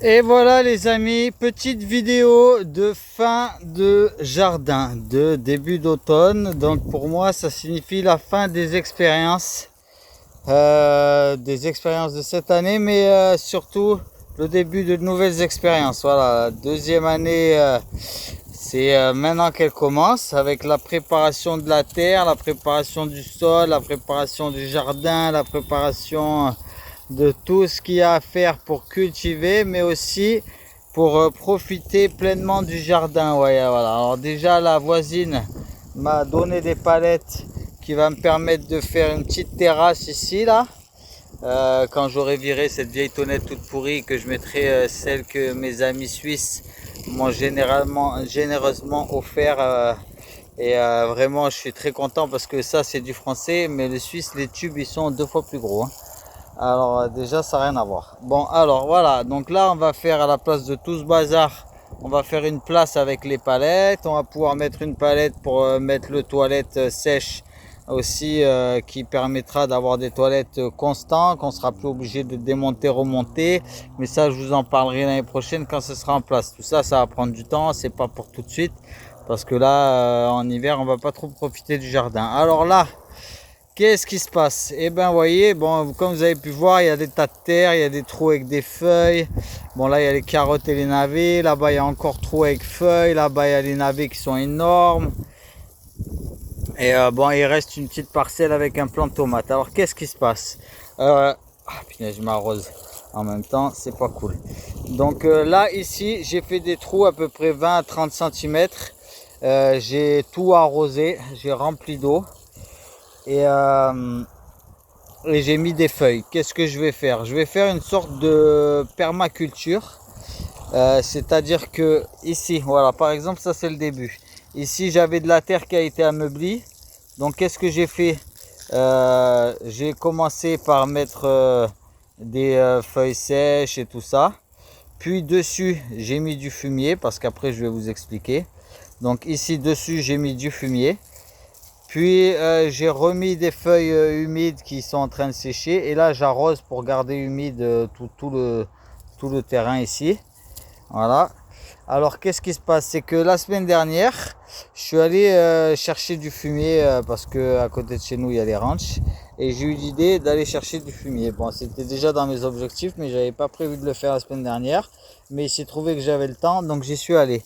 Et voilà les amis, petite vidéo de fin de jardin, de début d'automne. Donc pour moi ça signifie la fin des expériences de cette année, mais surtout le début de nouvelles expériences. Voilà, la deuxième année, c'est maintenant qu'elle commence avec la préparation de la terre, la préparation du sol, la préparation du jardin, la préparation de tout ce qu'il y a à faire pour cultiver, mais aussi pour profiter pleinement du jardin. Ouais, voilà. Alors déjà la voisine m'a donné des palettes qui va me permettre de faire une petite terrasse ici là. Quand j'aurai viré cette vieille tonnette toute pourrie, que je mettrai celle que mes amis suisses m'ont généreusement offert. Vraiment je suis très content parce que ça c'est du français, mais les Suisses, les tubes ils sont 2 fois plus gros, hein. Alors déjà ça n'a rien à voir. Bon alors voilà, donc là on va faire à la place de tout ce bazar, on va faire une place avec les palettes. On va pouvoir mettre une palette pour mettre le toilette sèche aussi, qui permettra d'avoir des toilettes constantes, qu'on sera plus obligé de démonter, remonter. Mais ça je vous en parlerai l'année prochaine quand ce sera en place. Tout ça, ça va prendre du temps, c'est pas pour tout de suite. Parce que là, en hiver, on va pas trop profiter du jardin. Alors là, qu'est-ce qui se passe? Eh ben, vous voyez, bon, comme vous avez pu voir, il y a des tas de terre, il y a des trous avec des feuilles. Bon, là, il y a les carottes et les navets. Là-bas, il y a encore trous avec feuilles. Là-bas, il y a les navets qui sont énormes. Et bon, il reste une petite parcelle avec un plant de tomate. Alors, qu'est-ce qui se passe? Putain, je m'arrose en même temps, c'est pas cool. Donc là, ici, j'ai fait des trous à peu près 20 à 30 cm. J'ai tout arrosé, j'ai rempli d'eau. Et, et j'ai mis des feuilles. Qu'est-ce que je vais faire? Je vais faire une sorte de permaculture. C'est-à-dire que ici, voilà, par exemple, ça c'est le début. Ici, j'avais de la terre qui a été ameublie. Donc, qu'est-ce que j'ai fait? J'ai commencé par mettre des feuilles sèches et tout ça. Puis dessus, j'ai mis du fumier parce qu'après, je vais vous expliquer. Donc ici, dessus, j'ai mis du fumier. Puis j'ai remis des feuilles humides qui sont en train de sécher. Et là, j'arrose pour garder humide tout le terrain ici. Voilà. Alors, qu'est-ce qui se passe? C'est que la semaine dernière, je suis allé chercher du fumier parce que à côté de chez nous, il y a les ranchs. Et j'ai eu l'idée d'aller chercher du fumier. Bon, c'était déjà dans mes objectifs, mais j'avais pas prévu de le faire la semaine dernière. Mais il s'est trouvé que j'avais le temps, donc j'y suis allé.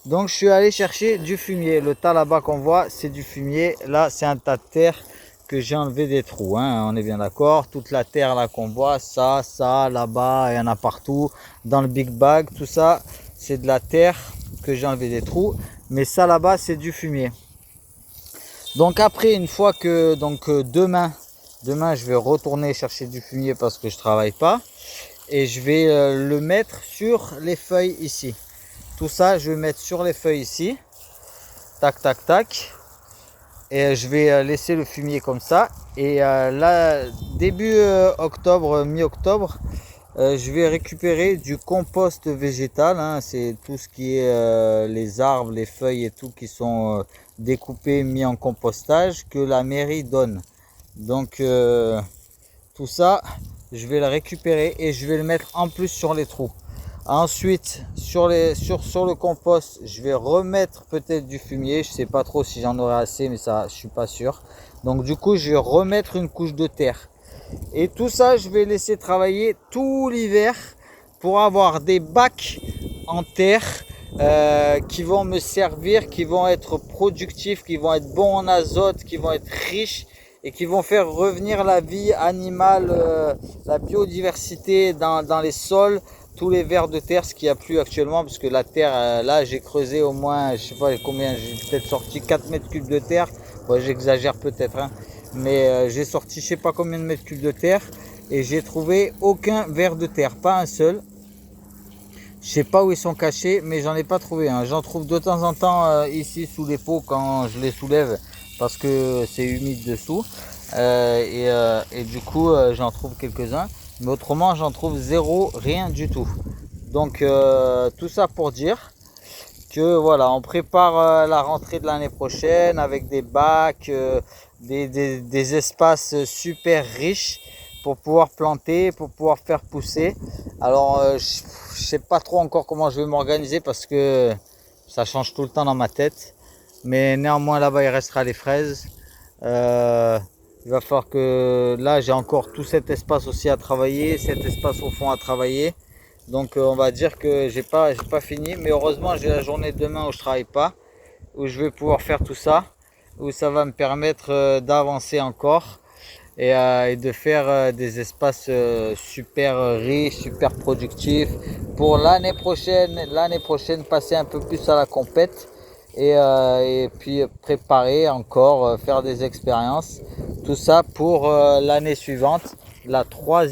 Donc, je suis allé chercher du fumier. Le tas là-bas qu'on voit, c'est du fumier. Là, c'est un tas de terre que j'ai enlevé des trous, hein, on est bien d'accord. Toute la terre là qu'on voit, ça, là-bas, il y en a partout. Dans le big bag, tout ça, c'est de la terre que j'ai enlevé des trous. Mais ça là-bas, c'est du fumier. Donc après, une fois que demain, je vais retourner chercher du fumier parce que je travaille pas. Et je vais le mettre sur les feuilles ici. Tout ça, je vais mettre sur les feuilles ici. Tac, tac, tac. Et je vais laisser le fumier comme ça. Et là, début octobre, mi-octobre, je vais récupérer du compost végétal, hein. C'est tout ce qui est les arbres, les feuilles et tout qui sont découpés, mis en compostage, que la mairie donne. Donc tout ça, je vais le récupérer et je vais le mettre en plus sur les trous. Ensuite, sur le compost, je vais remettre peut-être du fumier. Je sais pas trop si j'en aurai assez, mais ça, je suis pas sûr. Donc du coup, je vais remettre une couche de terre. Et tout ça, je vais laisser travailler tout l'hiver pour avoir des bacs en terre qui vont me servir, qui vont être productifs, qui vont être bons en azote, qui vont être riches et qui vont faire revenir la vie animale, la biodiversité dans les sols, tous les vers de terre, ce qu'il n'y a plus actuellement, parce que la terre, là j'ai creusé au moins, je sais pas combien, j'ai peut-être sorti 4 mètres cubes de terre, bon, j'exagère peut-être, hein. Mais j'ai sorti je sais pas combien de mètres cubes de terre et j'ai trouvé aucun ver de terre, pas un seul. Je sais pas où ils sont cachés, mais j'en ai pas trouvé, hein. J'en trouve de temps en temps ici sous les pots quand je les soulève parce que c'est humide dessous. Et du coup j'en trouve quelques-uns, mais autrement j'en trouve zéro, rien du tout. Donc tout ça pour dire que voilà, on prépare la rentrée de l'année prochaine avec des bacs, des espaces super riches pour pouvoir planter, pour pouvoir faire pousser. Alors je sais pas trop encore comment je vais m'organiser parce que ça change tout le temps dans ma tête. Mais néanmoins là-bas il restera les fraises. Il va falloir que là j'ai encore tout cet espace aussi à travailler, cet espace au fond à travailler. Donc on va dire que j'ai pas fini, mais heureusement j'ai la journée de demain où je travaille pas, où je vais pouvoir faire tout ça, où ça va me permettre d'avancer encore et de faire des espaces super riches, super productifs pour l'année prochaine passer un peu plus à la compète et puis préparer encore, faire des expériences, tout ça pour l'année suivante, la troisième.